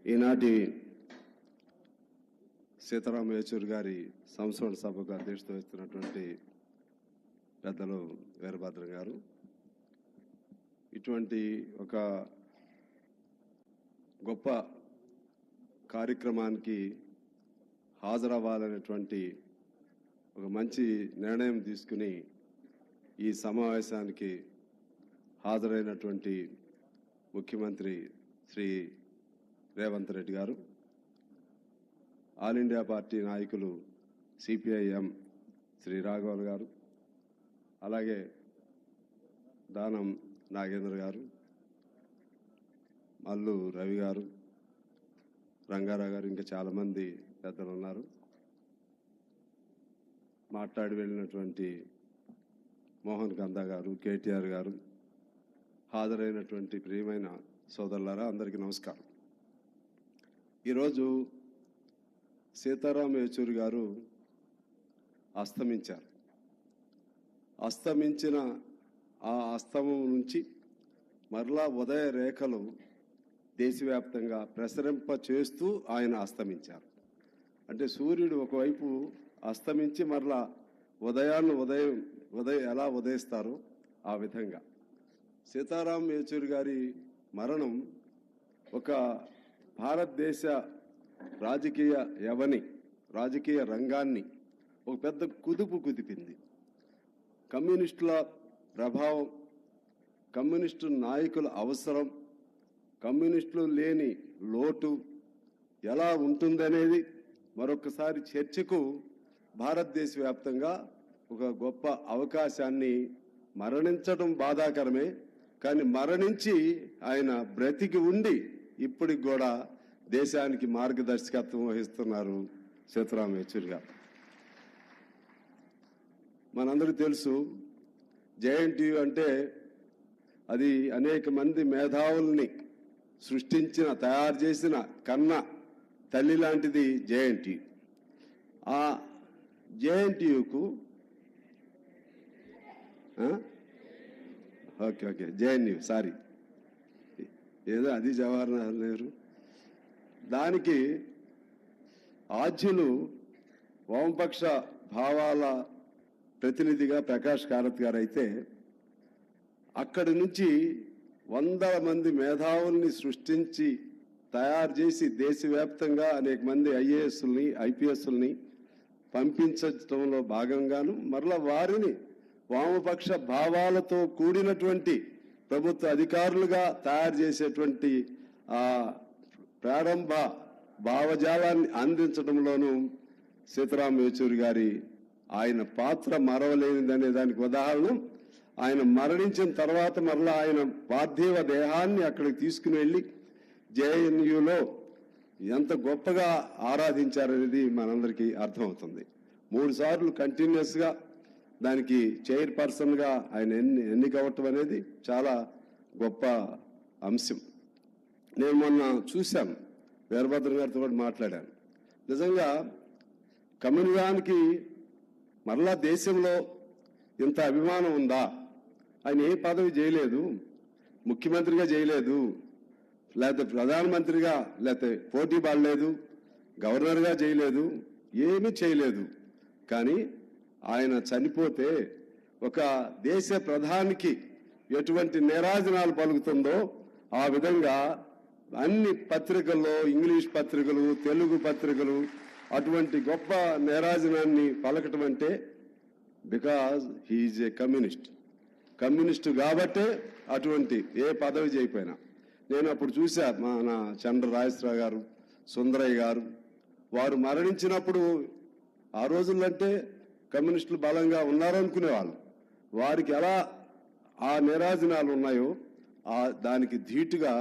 ఈనాటి సీతారాం యేచూరి గారి సంస్మరణ సభకు అధ్యక్షత వహిస్తున్నటువంటి పెద్దలు వీరభద్రం గారు, ఇటువంటి ఒక గొప్ప కార్యక్రమానికి హాజరవ్వాలనేటువంటి ఒక మంచి నిర్ణయం తీసుకుని ఈ సమావేశానికి హాజరైనటువంటి ముఖ్యమంత్రి శ్రీ రేవంత్ రెడ్డి గారు, ఆల్ ఇండియా పార్టీ నాయకులు సిపిఐఎం శ్రీ రాఘవన్ గారు, అలాగే దానం నాగేంద్ర గారు, మల్లు రవి గారు, రంగారావు గారు, ఇంకా చాలామంది పెద్దలు ఉన్నారు. మాట్లాడి వెళ్ళినటువంటి మోహన్ కందా గారు, కేటీఆర్ గారు, హాజరైనటువంటి ప్రియమైన సోదరులారా, అందరికీ నమస్కారం. ఈరోజు సీతారాం యేచూరి గారు అస్తమించారు. అస్తమించిన ఆ అస్తమం నుంచి మరలా ఉదయ రేఖలు దేశవ్యాప్తంగా ప్రసరింప చేస్తూ ఆయన అస్తమించారు. అంటే సూర్యుడు ఒకవైపు అస్తమించి మరలా ఉదయం ఎలా ఉదయిస్తారో ఆ విధంగా సీతారాం యేచూరి గారి మరణం ఒక భారతదేశ రాజకీయ రంగాన్ని ఒక పెద్ద కుదిపింది. కమ్యూనిస్టుల ప్రభావం, కమ్యూనిస్టు నాయకుల అవసరం, కమ్యూనిస్టులు లేని లోటు ఎలా ఉంటుందనేది మరొకసారి చర్చకు భారతదేశ వ్యాప్తంగా ఒక గొప్ప అవకాశాన్ని, మరణించడం బాధాకరమే కానీ మరణించి ఆయన బ్రతికి ఉండి ఇప్పటికి కూడా దేశానికి మార్గదర్శకత్వం వహిస్తున్నారు సీతారాం యేచూరి గారు. మనందరికీ తెలుసు, జేఎన్టీయూ అంటే అది అనేక మంది మేధావుల్ని సృష్టించిన, తయారు చేసిన కన్న తల్లి లాంటిది జేఎన్టీయూ. ఆ జేఎన్టీయూకు ఓకే జేఎన్యూ, సారీ, ఏదో అది జవహర్లాల్ నెహ్రూ. దానికి ఆద్యులు వామపక్ష భావాల ప్రతినిధిగా ప్రకాష్ కారత్ గారు అయితే, అక్కడి నుంచి 100 మంది మేధావుల్ని సృష్టించి తయారు చేసి దేశవ్యాప్తంగా అనేక మంది ఐఏఎస్ని, ఐపీఎస్ని పంపించడంలో భాగంగాను మరలా వారిని వామపక్ష భావాలతో కూడినటువంటి ప్రభుత్వ అధికారులుగా తయారు చేసేటువంటి ఆ ప్రారంభ భావజాలాన్ని అందించడంలోనూ సీతారాం యేచూరి గారి ఆయన పాత్ర మరవలేనిదనే దానికి ఉదాహరణ, ఆయన మరణించిన తర్వాత మరలా ఆయన పార్థివ దేహాన్ని అక్కడికి తీసుకుని వెళ్ళి జేఎన్యూలో ఎంత గొప్పగా ఆరాధించారనేది మనందరికీ అర్థమవుతుంది. 3 సార్లు కంటిన్యూస్గా దానికి చైర్పర్సన్గా ఆయన ఎన్నికవటం అనేది చాలా గొప్ప అంశం. నేను మొన్న చూశాను, వీరభద్రం గారితో కూడా మాట్లాడాను. నిజంగా కమ్యూనిజానికి మరలా దేశంలో ఇంత అభిమానం ఉందా? ఆయన ఏ పదవి చేయలేదు, ముఖ్యమంత్రిగా చేయలేదు, లేకపోతే ప్రధానమంత్రిగా లేకపోతే పోటీ పడలేదు, గవర్నర్గా చేయలేదు, ఏమీ చేయలేదు. కానీ ఆయన చనిపోతే ఒక దేశ ప్రధానికి ఎటువంటి నీరాజనాలు పలుకుతుందో ఆ విధంగా అన్ని పత్రికల్లో, ఇంగ్లీష్ పత్రికలు, తెలుగు పత్రికలు అటువంటి గొప్ప నీరాజనాన్ని పలకటం అంటే బికాజ్ హీఈజ్ ఏ కమ్యూనిస్ట్ కాబట్టే అటువంటి ఏ పదవి చేయకపోయినా. నేను అప్పుడు చూశా, మన చంద్ర రాజేశ్వరరావు గారు, సుందరయ్య గారు, వారు మరణించినప్పుడు ఆ రోజుల్లో అంటే కమ్యూనిస్టులు బలంగా ఉన్నారనుకునేవాళ్ళు. వారికి ఎలా ఆ నీరాజనాలు ఉన్నాయో దానికి ధీటుగా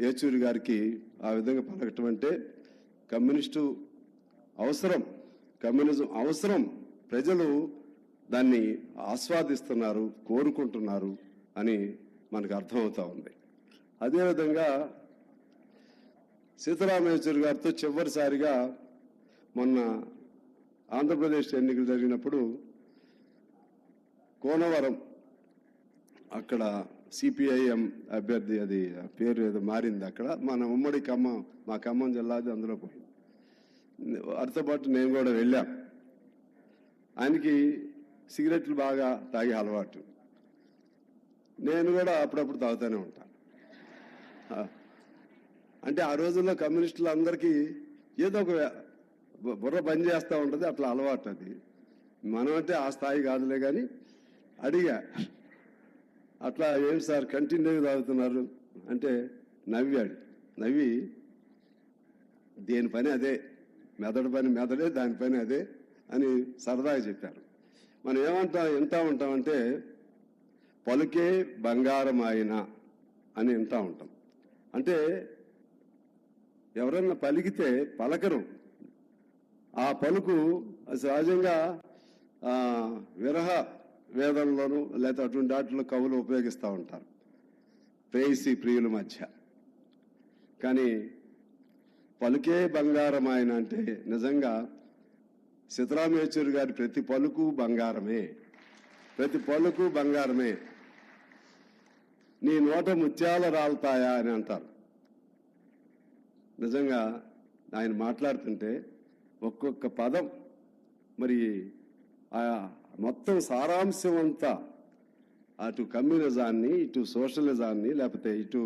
యేచూరి గారికి ఆ విధంగా పలకటం అంటే కమ్యూనిజం అవసరం, ప్రజలు దాన్ని ఆస్వాదిస్తున్నారు, కోరుకుంటున్నారు అని మనకు అర్థమవుతా ఉంది. అదేవిధంగా సీతారాం యేచూరి గారితో చివరిసారిగా మొన్న ఆంధ్రప్రదేశ్ ఎన్నికలు జరిగినప్పుడు కోనవరం అక్కడ సిపిఐఎం అభ్యర్థి, అది పేరు ఏదో మారింది అక్కడ, మన ఉమ్మడి ఖమ్మం, మా ఖమ్మం జిల్లాది అందులో పోయింది. వారితో పాటు నేను కూడా వెళ్ళాం. ఆయనకి సిగరెట్లు బాగా తాగే అలవాటు, నేను కూడా అప్పుడప్పుడు తాగుతూనే ఉంటాను. అంటే ఆ రోజుల్లో కమ్యూనిస్టులు అందరికీ ఏదో ఒక బుర్ర పని చేస్తూ ఉంటుంది, అట్లా అలవాటు. అది మనం అంటే ఆ స్థాయి కాదులే, కానీ అడిగా, అట్లా ఏం సార్ కంటిన్యూగా తాగుతున్నారు అంటే నవ్వాడు. నవ్వి దేని పని అదే, మెదడు పని మెదడే, దాని పని అదే అని సరదాగా చెప్పారు. మనం వింటా ఉంటామంటే పలుకే బంగారం ఆయన అని వింటా ఉంటాం. అంటే ఎవరన్నా పలికితే పలకరు, ఆ పలుకు సహజంగా విరహ వేదంలోనూ లేకపోతే అటువంటి వాటిలో కవులు ఉపయోగిస్తూ ఉంటారు, ప్రేయసి ప్రియుల మధ్య. కానీ పలుకే బంగారం ఆయన అంటే నిజంగా సీతారాం యేచూరి గారి ప్రతి పలుకు బంగారమే, ప్రతి పలుకు బంగారమే. నీ నోట ముత్యాల రాలుతాయా అని అంటారు. నిజంగా ఆయన మాట్లాడుతుంటే ఒక్కొక్క పదం, మరి ఆ మొత్తం సారాంశం అంతా అటు కమ్యూనిజాన్ని, ఇటు సోషలిజాన్ని, లేకపోతే ఇటు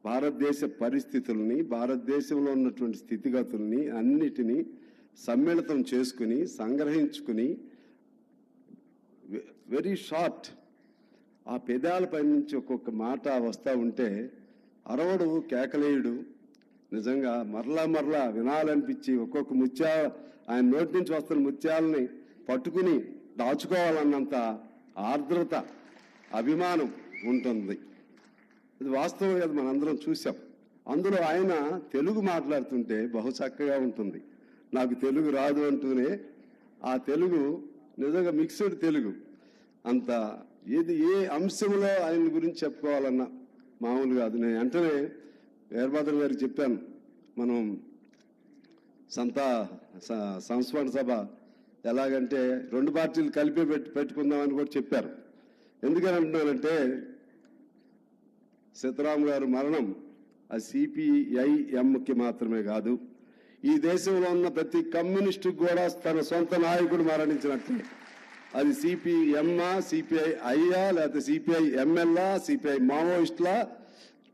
భారతదేశ పరిస్థితుల్ని, భారతదేశంలో ఉన్నటువంటి స్థితిగతుల్ని అన్నిటినీ సమ్మిళితం చేసుకుని సంగ్రహించుకుని వెరీ షార్ట్ ఆ పెదాలపై నుంచి ఒక్కొక్క మాట వస్తూ ఉంటే అరవడు, కేకలేయుడు. నిజంగా మరలా వినాలనిపించి ఒక్కొక్క ఆయన నోటి నుంచి వస్తున్న ముత్యాలని పట్టుకుని దాచుకోవాలన్నంత ఆర్ద్రత, అభిమానం ఉంటుంది. ఇది వాస్తవం కదా, మనందరం చూసాం. అందులో ఆయన తెలుగు మాట్లాడుతుంటే బహు చక్కగా ఉంటుంది. నాకు తెలుగు రాదు అంటూనే ఆ తెలుగు నిజంగా మిక్స్డ్ తెలుగు. అంత ఏ అంశంలో ఆయన గురించి చెప్పుకోవాలన్నా మామూలు కాదు. నేను వెంటనే వీరభద్ర గారికి చెప్పాను, మనం సంస్మరణ సభ ఎలాగంటే 2 పార్టీలు కలిపి పెట్టుకుందామని కూడా చెప్పారు. ఎందుకని అంటున్నానంటే సీతారాం గారు మరణం ఆ సిపిఐఎంకి మాత్రమే కాదు, ఈ దేశంలో ఉన్న ప్రతి కమ్యూనిస్టుకు కూడా తన సొంత నాయకుడు మరణించినట్లే. అది సిపిఎంఆ, సిపిఐ అయ్యా, లేకపోతే సిపిఐ ఎంఎల్ఆ, సిపిఐ మావోయిస్టులా,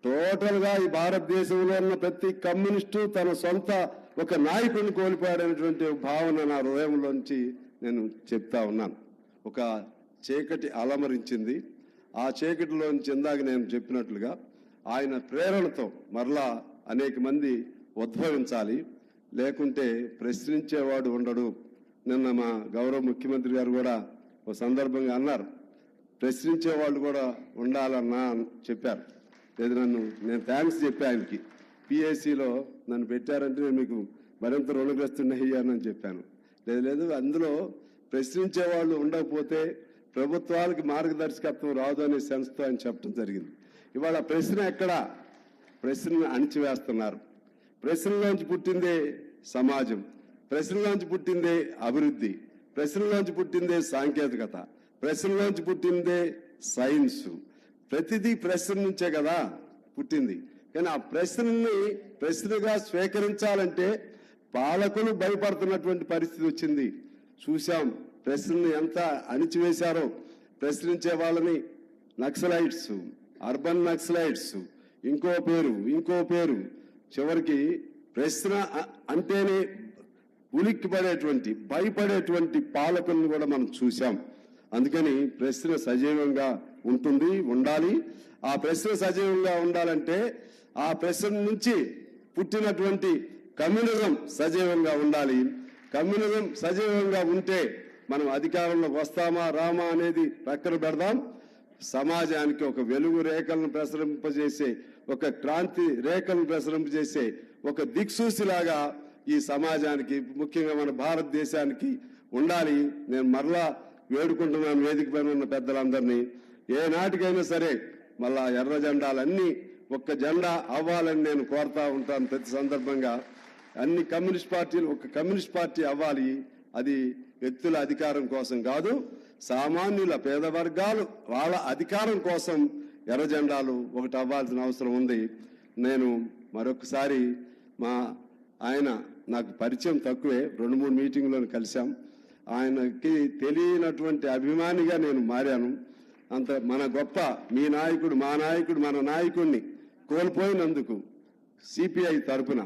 టోటల్ గా ఈ భారతదేశంలో ఉన్న ప్రతి కమ్యూనిస్టు తన సొంత ఒక నాయకుడిని కోల్పోయాడనేటువంటి భావన నా హృదయంలోంచి నేను చెప్తా ఉన్నాను. ఒక చీకటి అలమరించింది. ఆ చీకటిలోంచి ఇందాక నేను చెప్పినట్లుగా ఆయన ప్రేరణతో మరలా అనేక మంది ఉద్భవించాలి, లేకుంటే ప్రశ్నించేవాడు ఉండడు. నిన్న మా గౌరవ ముఖ్యమంత్రి గారు కూడా ఒక సందర్భంగా అన్నారు, ప్రశ్నించే వాళ్ళు కూడా ఉండాలన్నా చెప్పారు. లేదు, నేను థ్యాంక్స్ చెప్పా ఆయనకి. పిఎస్సిలో నన్ను పెట్టారంటే నేను మీకు మరింత రుణగ్రస్తున్నయ్యానని చెప్పాను. లేదు, అందులో ప్రశ్నించే వాళ్ళు ఉండకపోతే ప్రభుత్వాలకు మార్గదర్శకత్వం రాదు అనే సెన్స్తో ఆయన చెప్పడం జరిగింది. ఇవాళ ప్రశ్న ఎక్కడా? ప్రశ్నను అణిచివేస్తున్నారు. ప్రశ్నలోంచి పుట్టిందే సమాజం, ప్రశ్నలోంచి పుట్టిందే అభివృద్ధి, ప్రశ్నలోంచి పుట్టిందే సాంకేతికత, ప్రశ్నలోంచి పుట్టిందే సైన్స్. ప్రతిదీ ప్రశ్న నుంచే కదా పుట్టింది. కానీ ఆ ప్రశ్నని ప్రశ్నగా స్వీకరించాలంటే పాలకులు భయపడుతున్నటువంటి పరిస్థితి వచ్చింది. చూశాం ప్రశ్నని ఎంత అణిచివేశారో. ప్రశ్నించే వాళ్ళని నక్సలైట్స్, అర్బన్ నక్సలైట్స్, ఇంకో పేరు, చివరికి ప్రశ్న అంటేనే ఉలిక్కి పడేటువంటి, భయపడేటువంటి పాలకులను కూడా మనం చూశాం. అందుకని ప్రశ్న సజీవంగా ఉండాలి. ఆ ప్రశ్న సజీవంగా ఉండాలంటే ఆ ప్రశ్న నుంచి పుట్టినటువంటి కమ్యూనిజం సజీవంగా ఉండాలి. కమ్యూనిజం సజీవంగా ఉంటే మనం అధికారంలోకి వస్తామా రామా అనేది పక్కన పెడదాం. సమాజానికి ఒక వెలుగు రేఖలను ప్రసరింపజేసే, ఒక క్రాంతి రేఖలను ప్రసరింపజేసే ఒక దిక్సూచిలాగా ఈ సమాజానికి, ముఖ్యంగా మన భారతదేశానికి ఉండాలి. నేను మరలా వేడుకుంటున్నాను వేదిక పైన ఉన్న పెద్దలందరినీ, ఏనాటికైనా సరే మళ్ళా ఎర్ర జెండాలన్నీ ఒక్క జెండా అవ్వాలని నేను కోరుతా ఉంటాను. ప్రతి సందర్భంగా అన్ని కమ్యూనిస్ట్ పార్టీలు ఒక కమ్యూనిస్ట్ పార్టీ అవ్వాలి. అది వ్యక్తుల అధికారం కోసం కాదు, సామాన్యుల పేద వర్గాలు వాళ్ళ అధికారం కోసం ఎర్ర జెండాలు ఒకటి అవ్వాల్సిన అవసరం ఉంది. నేను మరొకసారి ఆయన నాకు పరిచయం తక్కువే, 2-3 మీటింగ్లను కలిశాం. ఆయనకి తెలియనటువంటి అభిమానిగా నేను మారాను. అంత మన గొప్ప మీ నాయకుడు, మా నాయకుడు, మన నాయకుడిని కోల్పోయినందుకు సిపిఐ తరపున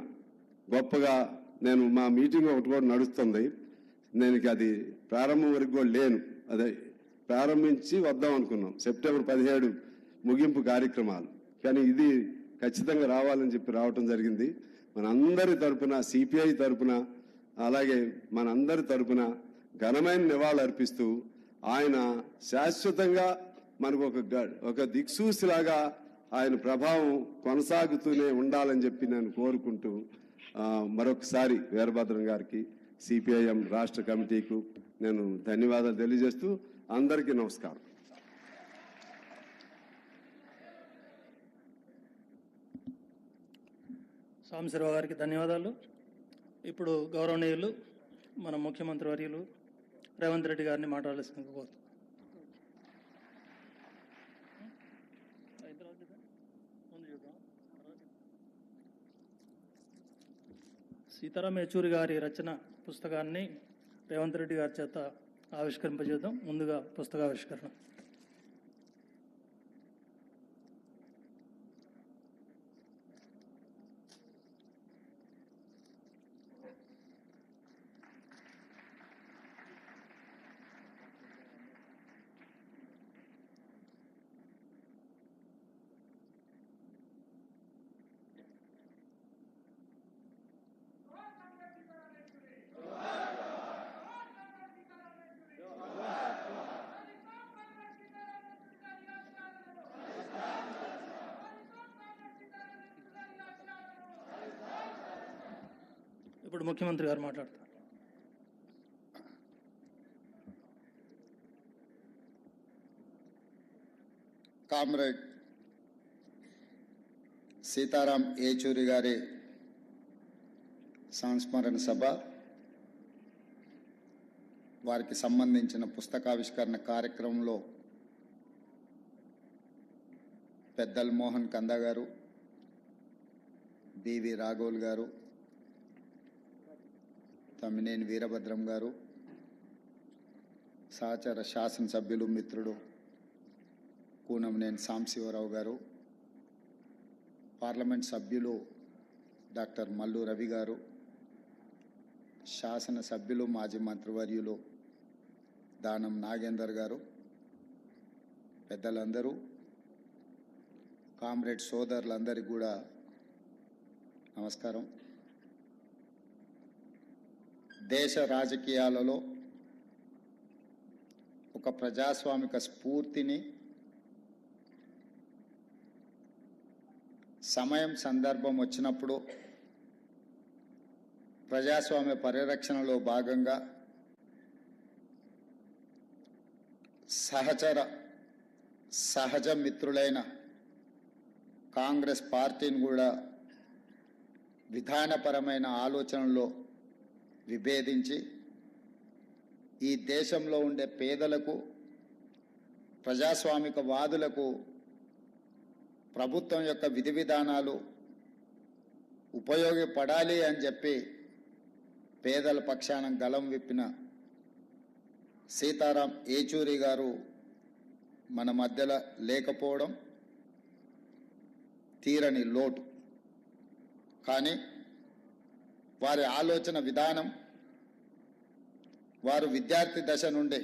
గొప్పగా నేను మా మీటింగ్ ఒకటి కూడా నడుస్తుంది. నేను అది ప్రారంభం వరకు కూడా లేను, అదే ప్రారంభించి వద్దాం అనుకున్నాం. సెప్టెంబర్ 17 ముగింపు కార్యక్రమాలు, కానీ ఇది ఖచ్చితంగా రావాలని చెప్పి రావటం జరిగింది. మనందరి తరపున, సిపిఐ తరపున, అలాగే మనందరి తరపున ఘనమైన నివాళులు అర్పిస్తూ ఆయన శాశ్వతంగా మనకు ఒక దిక్సూసిలాగా ఆయన ప్రభావం కొనసాగుతూనే ఉండాలని చెప్పి నేను కోరుకుంటూ మరొకసారి వీరభద్రం గారికి, సిపిఐఎం రాష్ట్ర కమిటీకు నేను ధన్యవాదాలు తెలియజేస్తూ అందరికీ నమస్కారం. సాంబశివరావు గారికి ధన్యవాదాలు. ఇప్పుడు గౌరవనీయులు మన ముఖ్యమంత్రి వర్యులు రేవంత్ రెడ్డి గారిని మాట్లాడాల్సిందిగా కోరుతున్నాను. సీతారాం ఏచూరి గారి రచన పుస్తకాన్ని రేవంత్ రెడ్డి గారి చేత ఆవిష్కరింపజేద్దాం. ముందుగా పుస్తకావిష్కరణ. ఇప్పుడు ముఖ్యమంత్రి గారు మాట్లాడతారు. కామ్రేడ్ సీతారాం ఏచూరి గారి సంస్మరణ సభ, వారికి సంబంధించిన పుస్తకావిష్కరణ కార్యక్రమంలో పెద్దల్ మోహన్ కంద గారు, బివి రాఘోల్ గారు, తమ్మినేని వీరభద్రం గారు, సహచర శాసనసభ్యులు మిత్రుడు కూనంనేని సాంబశివరావు గారు, పార్లమెంట్ సభ్యులు డాక్టర్ మల్లు రవి గారు, శాసనసభ్యులు మాజీ మంత్రివర్యులు దానం నాగేందర్ గారు, పెద్దలందరూ, కామ్రేడ్ సోదరులందరికీ కూడా నమస్కారం. దేశ రాజకీయాలలో ఒక ప్రజాస్వామిక స్ఫూర్తిని, సమయం సందర్భం వచ్చినప్పుడు ప్రజాస్వామ్య పరిరక్షణలో భాగంగా సహజ మిత్రులైన కాంగ్రెస్ పార్టీని కూడా విధానపరమైన ఆలోచనలో విభేదించి ఈ దేశంలో ఉండే పేదలకు, ప్రజాస్వామిక వాదులకు ప్రభుత్వం యొక్క విధి విధానాలు ఉపయోగపడాలి అని చెప్పి పేదల పక్షాన గలం విప్పిన సీతారాం ఏచూరి గారు మన మధ్యలో లేకపోవడం తీరని లోటు. కానీ వారి ఆలోచన విధానం, వారు విద్యార్థి దశ నుండి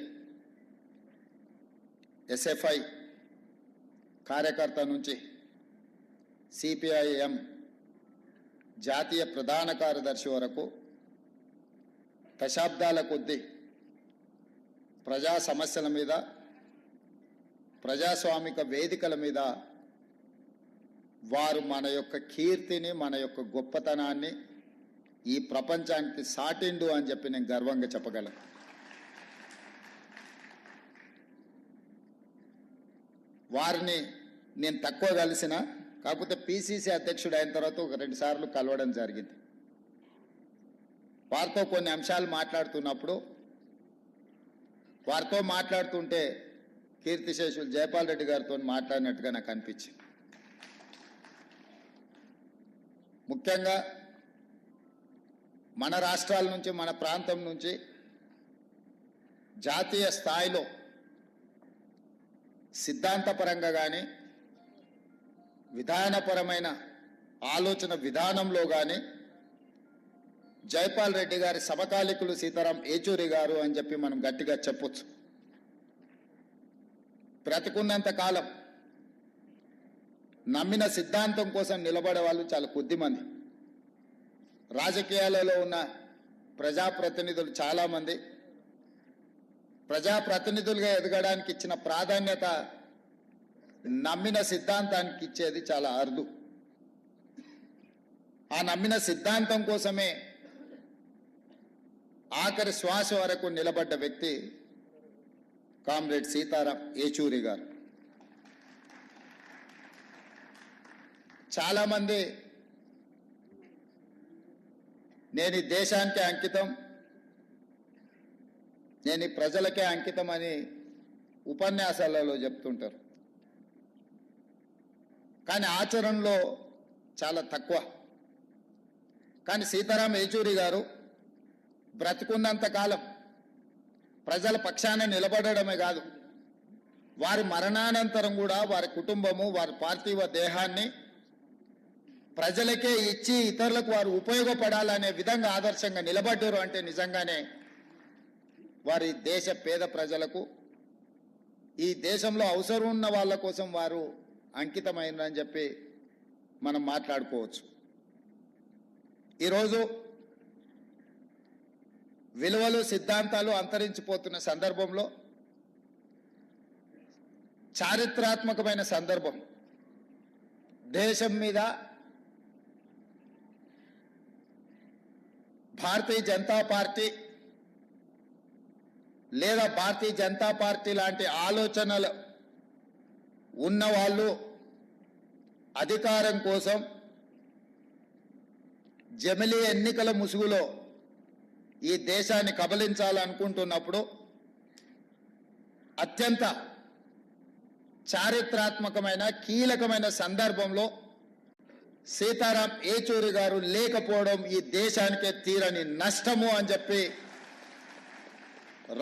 ఎస్ఎఫ్ఐ కార్యకర్త నుంచి సిపిఐఎం జాతీయ ప్రధాన కార్యదర్శి వరకు దశాబ్దాల కొద్దీ ప్రజా సమస్యల మీద, ప్రజాస్వామిక వేదికల మీద వారు మన యొక్క కీర్తిని, మన యొక్క గొప్పతనాన్ని ఈ ప్రపంచానికి సాటిండు అని చెప్పి నేను గర్వంగా చెప్పగలను. వారిని నేను తక్కువ కలిసిన, కాకపోతే పిసిసి అధ్యక్షుడు అయిన తర్వాత ఒక 2 సార్లు కలవడం జరిగింది. వారితో కొన్ని అంశాలు మాట్లాడుతున్నప్పుడు, వారితో మాట్లాడుతుంటే కీర్తిశేషులు జయపాల్ రెడ్డి గారితో మాట్లాడినట్టుగా నాకు అనిపించింది. ముఖ్యంగా మన రాష్ట్రాల నుంచి, మన ప్రాంతం నుంచి జాతీయ స్థాయిలో సిద్ధాంతపరంగా కానీ విధానపరమైన ఆలోచన విధానంలో కానీ జైపాల్ రెడ్డి గారి సమకాలికులు సీతారాం ఏచూరి గారు అని చెప్పి మనం గట్టిగా చెప్పొచ్చు. బ్రతికున్నంత కాలం నమ్మిన సిద్ధాంతం కోసం నిలబడే వాళ్ళు చాలా కొద్దిమంది. రాజకీయాలలో ఉన్న ప్రజాప్రతినిధులు చాలామంది ప్రజాప్రతినిధులుగా ఎదగడానికి ఇచ్చిన ప్రాధాన్యత నమ్మిన సిద్ధాంతానికి ఇచ్చేది చాలా అరుదు. ఆ నమ్మిన సిద్ధాంతం కోసమే ఆఖరి శ్వాస వరకు నిలబడ్డ వ్యక్తి కామ్రేడ్ సీతారాం ఏచూరి గారు. చాలామంది నేను ఈ దేశానికే అంకితం, నేను ఈ ప్రజలకే అంకితం అని ఉపన్యాసాలలో చెప్తుంటారు. కానీ ఆచరణలో చాలా తక్కువ. కానీ సీతారాం ఏచూరి గారు బ్రతికున్నంత కాలం ప్రజల పక్షాన నిలబడడమే కాదు, వారి మరణానంతరం కూడా వారి కుటుంబము, వారి పార్థివ దేహాన్ని ప్రజలకే ఇచ్చి ఇతరులకు వారు ఉపయోగపడాలనే విధంగా ఆదర్శంగా నిలబడ్డారు. అంటే నిజంగానే వారి దేశ పేద ప్రజలకు, ఈ దేశంలో అవసరం ఉన్న వాళ్ళ కోసం వారు అంకితమైనని చెప్పి మనం మాట్లాడుకోవచ్చు. ఈరోజు విలువలు, సిద్ధాంతాలు అంతరించిపోతున్న సందర్భంలో, చారిత్రాత్మకమైన సందర్భం, దేశం మీద భారతీయ జనతా పార్టీ లేదా భారతీయ జనతా పార్టీ లాంటి ఆలోచనలు ఉన్నవాళ్ళు అధికారం కోసం జమిలీ ఎన్నికల ముసుగులో ఈ దేశాన్ని కబలించాలనుకుంటున్నప్పుడు అత్యంత చారిత్రాత్మకమైన కీలకమైన సందర్భంలో సీతారాం ఏచూరి గారు లేకపోవడం ఈ దేశానికే తీరని నష్టము అని చెప్పి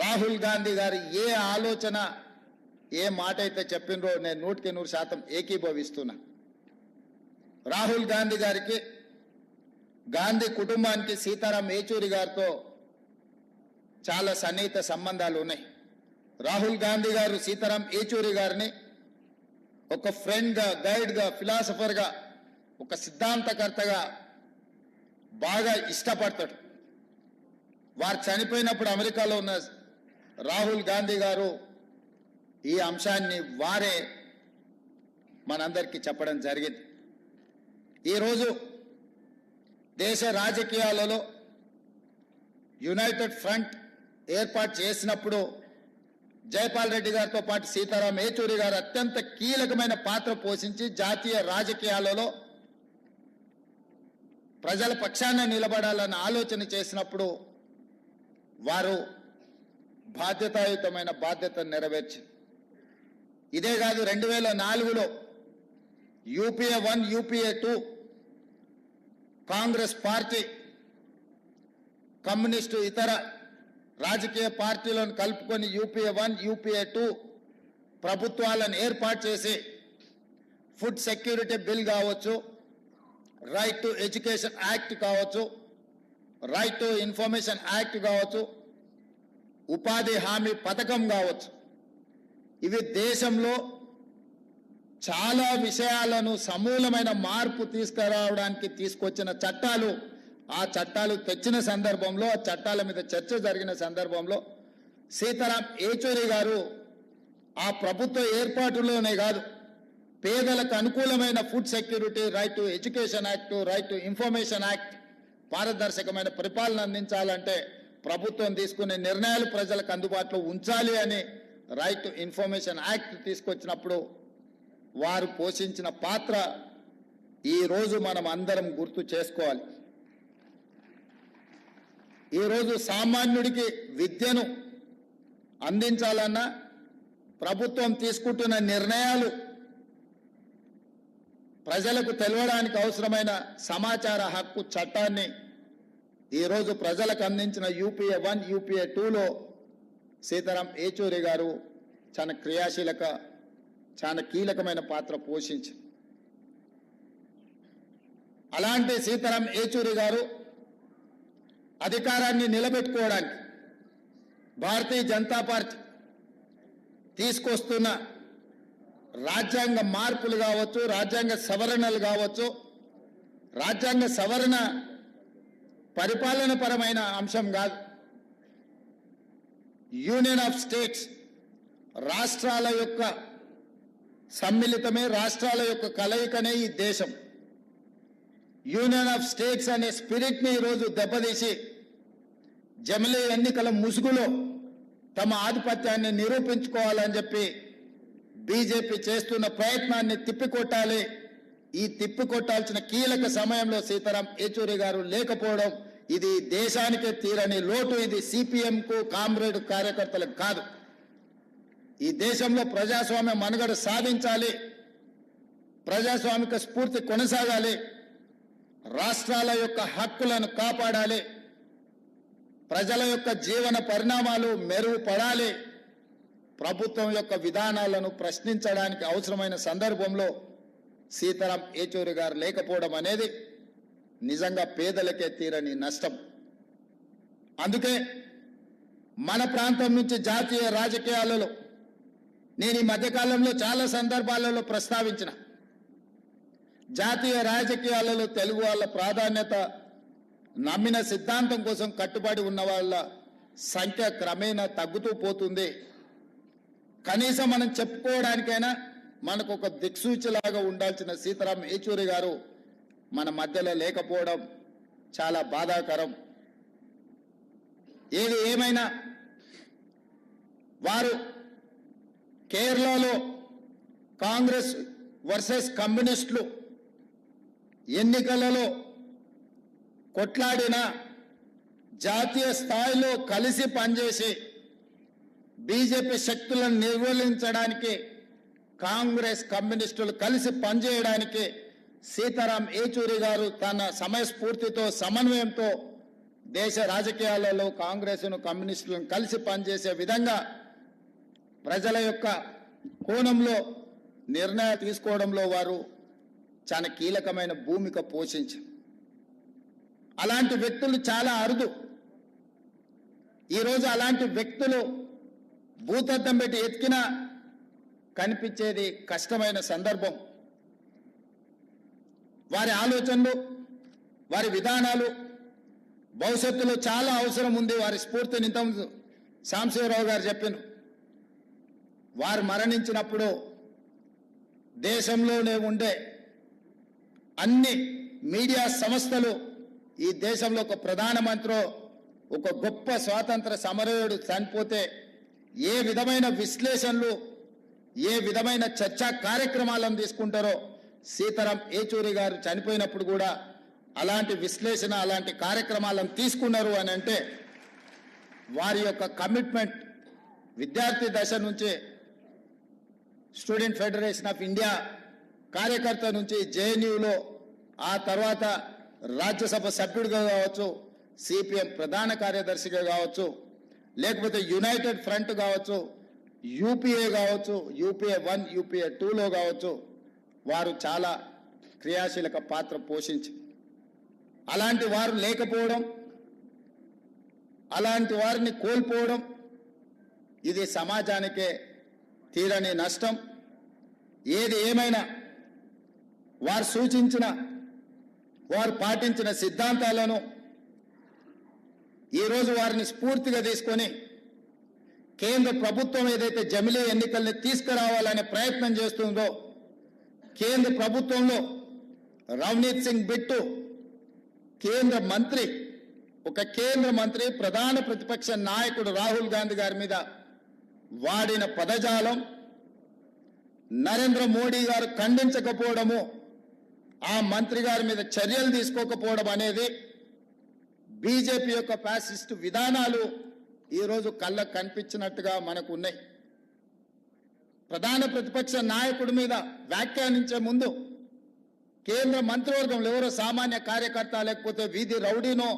రాహుల్ గాంధీ గారు ఏ ఆలోచన, ఏ మాట అయితే చెప్పినరో నేను 100% ఏకీభవిస్తున్నా. రాహుల్ గాంధీ గారికి, గాంధీ కుటుంబానికి సీతారాం ఏచూరి గారితో చాలా సన్నిహిత సంబంధాలు ఉన్నాయి. రాహుల్ గాంధీ గారు సీతారాం ఏచూరి గారిని ఒక ఫ్రెండ్గా, గైడ్గా, ఫిలాసఫర్గా, ఒక సిద్ధాంతకర్తగా బాగా ఇష్టపడతాడు. వారు చనిపోయినప్పుడు అమెరికాలో ఉన్న రాహుల్ గాంధీ గారు ఈ అంశాన్ని వారే మనందరికీ చెప్పడం జరిగింది. ఈరోజు దేశ రాజకీయాలలో యునైటెడ్ ఫ్రంట్ ఏర్పాటు చేసినప్పుడు జైపాల్ రెడ్డి గారితో పాటు సీతారాం ఏచూరి గారు అత్యంత కీలకమైన పాత్ర పోషించి జాతీయ రాజకీయాలలో ప్రజల పక్షాన నిలబడాలన్న ఆలోచన చేసినప్పుడు వారు బాధ్యతాయుతమైన బాధ్యతను నెరవేర్చి, ఇదే కాదు 2004లో UPA 1, UPA 2 Congress party, communist, ఇతర రాజకీయ పార్టీలను కలుపుకొని యూపీఏ 1, యూపీఏ 2 ప్రభుత్వాలను ఏర్పాటు చేసి ఫుడ్ సెక్యూరిటీ బిల్ కావచ్చు, రైట్ టు ఎడ్యుకేషన్ యాక్ట్ కావచ్చు, రైట్ టు ఇన్ఫర్మేషన్ యాక్ట్ కావచ్చు, ఉపాధి హామీ పథకం కావచ్చు, ఇవి దేశంలో చాలా విషయాలను సమూలమైన మార్పు తీసుకురావడానికి తీసుకొచ్చిన చట్టాలు. ఆ చట్టాలు తెచ్చిన సందర్భంలో, ఆ చట్టాల మీద చర్చ జరిగిన సందర్భంలో సీతారాం ఏచూరి గారు ఆ ప్రభుత్వ ఏర్పాటులోనే కాదు, పేదలకు అనుకూలమైన food security, right to education act, right to information act, పారదర్శకమైన పరిపాలన అందించాలంటే ప్రభుత్వం తీసుకునే నిర్ణయాలు ప్రజలకు అందుబాటులో ఉంచాలి అని రైట్ టు ఇన్ఫర్మేషన్ యాక్ట్ తీసుకొచ్చినప్పుడు వారు పోషించిన పాత్ర ఈరోజు మనం అందరం గుర్తు చేసుకోవాలి. ఈరోజు సామాన్యుడికి విద్యను అందించాలన్నా, ప్రభుత్వం తీసుకుంటున్న నిర్ణయాలు ప్రజలకు తెలవడానికి అవసరమైన సమాచార హక్కు చట్టాన్ని ఈరోజు ప్రజలకు అందించిన యూపీఏ 1 యూపీఏ 2లో సీతారాం ఏచూరి గారు చాలా కీలకమైన పాత్ర పోషించారు. అలాంటి సీతారాం ఏచూరి గారు అధికారాన్ని నిలబెట్టుకోవడానికి భారతీయ జనతా పార్టీ తీసుకొస్తున్న రాజ్యాంగ మార్పులు కావచ్చు, రాజ్యాంగ సవరణలు కావచ్చు, రాజ్యాంగ సవరణ పరిపాలన పరమైన అంశం కాదు. యూనియన్ ఆఫ్ స్టేట్స్, రాష్ట్రాల యొక్క సమ్మిళితమే, రాష్ట్రాల యొక్క కలయికనే ఈ దేశం. యూనియన్ ఆఫ్ స్టేట్స్ అనే స్పిరిట్ని ఈరోజు దెబ్బతీసి జమిలీ ఎన్నికల ముసుగులో తమ ఆధిపత్యాన్ని నిరూపించుకోవాలని చెప్పి బీజేపీ చేస్తున్న ప్రయత్నాన్ని తిప్పికొట్టాలి. ఈ తిప్పికొట్టాల్సిన కీలక సమయంలో సీతారాం ఏచూరి గారు లేకపోవడం ఇది దేశానికే తీరని లోటు. ఇది సిపిఎంకు, కామ్రేడ్ కార్యకర్తలకు కాదు. ఈ దేశంలో ప్రజాస్వామ్య మనుగడ సాధించాలి, ప్రజాస్వామిక స్ఫూర్తి కొనసాగాలి, రాష్ట్రాల యొక్క హక్కులను కాపాడాలి, ప్రజల యొక్క జీవన పరిణామాలు మెరుగుపడాలి, ప్రభుత్వం యొక్క విధానాలను ప్రశ్నించడానికి అవసరమైన సందర్భంలో సీతారాం ఏచూరి గారు లేకపోవడం అనేది నిజంగా పేదలకే తీరని నష్టం. అందుకే మన ప్రాంతం నుంచి జాతీయ రాజకీయాలలో నేను ఈ మధ్యకాలంలో చాలా సందర్భాలలో ప్రస్తావించిన, జాతీయ రాజకీయాలలో తెలుగు వాళ్ళ ప్రాధాన్యత, నమ్మిన సిద్ధాంతం కోసం కట్టుబడి ఉన్న వాళ్ళ సంఖ్య క్రమేణా తగ్గుతూ పోతుంది. కనీసం మనం చెప్పుకోవడానికైనా మనకు ఒక దిక్సూచిలాగా ఉండాల్సిన సీతారాం ఏచూరి గారు మన మధ్యలో లేకపోవడం చాలా బాధాకరం. ఏది ఏమైనా వారు కేరళలో కాంగ్రెస్ వర్సెస్ కమ్యూనిస్టులు ఎన్నికలలో కొట్లాడిన, జాతీయ స్థాయిలో కలిసి పనిచేసి బీజేపీ శక్తులను నిర్మూలించడానికి కాంగ్రెస్ కమ్యూనిస్టులు కలిసి పనిచేయడానికి సీతారాం ఏచూరి గారు తన సమయస్ఫూర్తితో, సమన్వయంతో దేశ రాజకీయాలలో కాంగ్రెస్ను, కమ్యూనిస్టులను కలిసి పనిచేసే విధంగా ప్రజల యొక్క కోణంలో నిర్ణయాలు తీసుకోవడంలో వారు చాలా కీలకమైన భూమిక పోషించారు. అలాంటి వ్యక్తులు చాలా అరుదు. ఈరోజు అలాంటి వ్యక్తులు భూతద్దం పెట్టి ఎతికినా కనిపించేది కష్టమైన సందర్భం. వారి ఆలోచనలు, వారి విధానాలు భవిష్యత్తులో చాలా అవసరం ఉంది. వారి స్ఫూర్తిని ఇంతకుముందు సాంబశివరావు గారు చెప్పారు. వారు మరణించినప్పుడు దేశంలోనే ఉండే అన్ని మీడియా సంస్థలు ఈ దేశంలో ఒక ప్రధానమంత్రి, ఒక గొప్ప స్వాతంత్ర సమరయోధుడు చనిపోతే ఏ విధమైన విశ్లేషణలు, ఏ విధమైన చర్చా కార్యక్రమాలను తీసుకుంటారో సీతారాం ఏచూరి గారు చనిపోయినప్పుడు కూడా అలాంటి విశ్లేషణ, అలాంటి కార్యక్రమాలను తీసుకున్నారు అని అంటే వారి యొక్క కమిట్మెంట్ విద్యార్థి దశ నుంచే స్టూడెంట్ ఫెడరేషన్ ఆఫ్ ఇండియా కార్యకర్త నుంచి జేఎన్యూలో, ఆ తర్వాత రాజ్యసభ సభ్యుడిగా కావచ్చు, సిపిఎం ప్రధాన కార్యదర్శిగా కావచ్చు, లేకపోతే యునైటెడ్ ఫ్రంట్ కావచ్చు, యూపీఏ కావచ్చు, యూపీఏ 1 యూపీఏ 2లో కావచ్చు, వారు చాలా క్రియాశీలక పాత్ర పోషించి అలాంటి వారు లేకపోవడం, అలాంటి వారిని కోల్పోవడం ఇది సమాజానికే తీరని నష్టం. ఏది ఏమైనా వారు సూచించిన, వారు పాటించిన సిద్ధాంతాలను ఈరోజు వారిని స్ఫూర్తిగా తీసుకొని కేంద్ర ప్రభుత్వం ఏదైతే జమిలీ ఎన్నికల్ని తీసుకురావాలనే ప్రయత్నం చేస్తుందో, కేంద్ర ప్రభుత్వంలో రవనీత్ సింగ్ బిట్టు కేంద్ర మంత్రి, ఒక కేంద్ర మంత్రి ప్రధాన ప్రతిపక్ష నాయకుడు రాహుల్ గాంధీ గారి మీద వాడిన పదజాలం, నరేంద్ర మోడీ గారు ఖండించకపోవడము, ఆ మంత్రి గారి మీద చర్యలు తీసుకోకపోవడం అనేది బీజేపీ యొక్క ఫ్యాసిస్ట్ విధానాలు ఈరోజు కళ్ళకు కనిపించినట్టుగా మనకు ఉన్నాయి. ప్రధాన ప్రతిపక్ష నాయకుడి మీద వ్యాఖ్యానించే ముందు కేంద్ర మంత్రివర్గంలో ఎవరో సామాన్య కార్యకర్త లేకపోతే వీధి రౌడీనో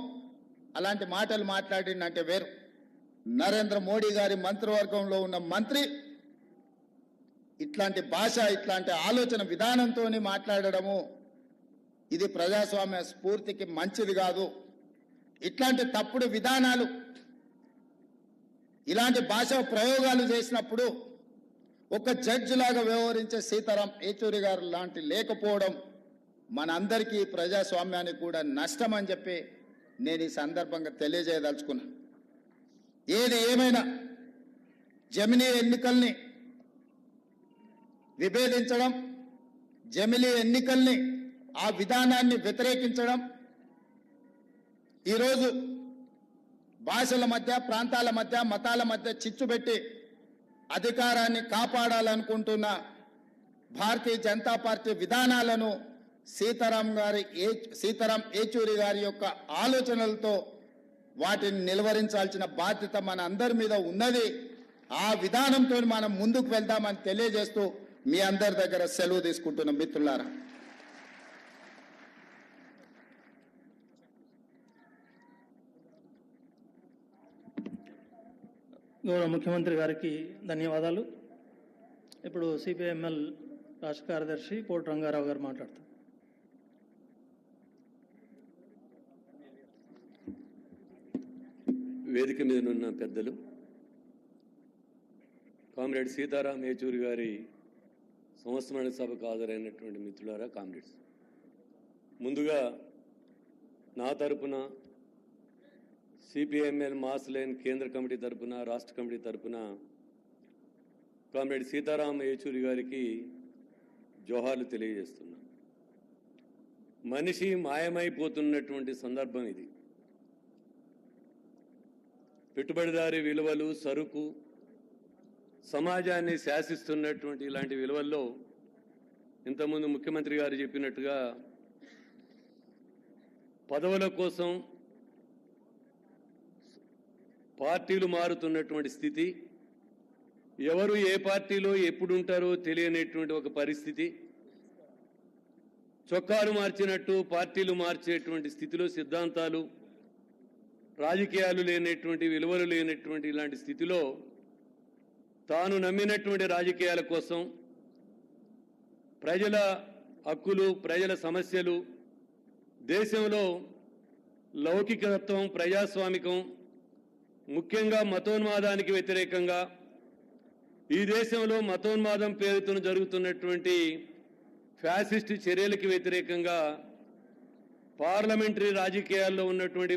అలాంటి మాటలు మాట్లాడిందంటే వేరు. నరేంద్ర మోడీ గారి మంత్రివర్గంలో ఉన్న మంత్రి ఇట్లాంటి భాష, ఇట్లాంటి ఆలోచన విధానంతో మాట్లాడడము ఇది ప్రజాస్వామ్య స్ఫూర్తికి మంచిది కాదు. ఇట్లాంటి తప్పుడు విధానాలు, ఇలాంటి భాష ప్రయోగాలు చేసినప్పుడు ఒక జడ్జి లాగా వ్యవహరించే సీతారాం ఏచూరి గారు లాంటి లేకపోవడం మనందరికీ ప్రజాస్వామ్యానికి కూడా నష్టం అని చెప్పి నేను ఈ సందర్భంగా తెలియజేయదలుచుకున్నా. ఏది ఏమైనా జమిలీ ఎన్నికల్ని విభేదించడం, జమిలీ ఎన్నికల్ని ఆ విధానాన్ని వ్యతిరేకించడం, ఈరోజు భాషల మధ్య, ప్రాంతాల మధ్య, మతాల మధ్య చిచ్చు పెట్టి అధికారాన్ని కాపాడాలనుకుంటున్న భారతీయ జనతా పార్టీ విధానాలను సీతారాం ఏచూరి గారి యొక్క ఆలోచనలతో వాటిని నిలువరించాల్సిన బాధ్యత మన అందరి మీద ఉన్నది. ఆ విధానంతో మనం ముందుకు వెళ్దామని తెలియజేస్తూ మీ అందరి దగ్గర సెలవు తీసుకుంటున్న మిత్రులారా. గౌరవ ముఖ్యమంత్రి గారికి ధన్యవాదాలు. ఇప్పుడు సిపిఐఎంఎల్ రాష్ట్ర కార్యదర్శి కోటి రంగారావు గారు మాట్లాడతారు. వేదిక మీద ఉన్న పెద్దలు, కామ్రేడ్ సీతారాం ఏచూరి గారి సంవత్సరాల సభకు హాజరైనటువంటి మిత్రులారా, కామ్రేడ్స్, ముందుగా నా తరపున సిపిఐఎంఎల్ మాస్ లైన్ కేంద్ర కమిటీ తరపున, రాష్ట్ర కమిటీ తరపున కామ్రేడ్ సీతారాం ఏచూరి గారికి జోహార్లు తెలియజేస్తున్నా. మనిషి మాయమైపోతున్నటువంటి సందర్భం ఇది. పెట్టుబడిదారీ విలువలు, సరుకు, సమాజాన్ని శాసిస్తున్నటువంటి ఇలాంటి విలువల్లో ఇంతకుముందు ముఖ్యమంత్రి గారు చెప్పినట్టుగా పదవుల కోసం పార్టీలు మారుతున్నటువంటి స్థితి, ఎవరు ఏ పార్టీలో ఎప్పుడు ఉంటారో తెలియనటువంటి ఒక పరిస్థితి, చొక్కాలు మార్చినట్టు పార్టీలు మార్చేటువంటి స్థితిలో సిద్ధాంతాలు, రాజకీయాలు లేనటువంటి, విలువలు లేనటువంటి ఇలాంటి స్థితిలో తాను నమ్మినటువంటి రాజకీయాల కోసం ప్రజల హక్కులు, ప్రజల సమస్యలు, దేశంలో లౌకికతత్వం, ప్రజాస్వామికం, ముఖ్యంగా మతోన్మాదానికి వ్యతిరేకంగా, ఈ దేశంలో మతోన్మాదం పేరుతో జరుగుతున్నటువంటి ఫ్యాసిస్ట్ చర్యలకు వ్యతిరేకంగా పార్లమెంటరీ రాజకీయాల్లో ఉన్నటువంటి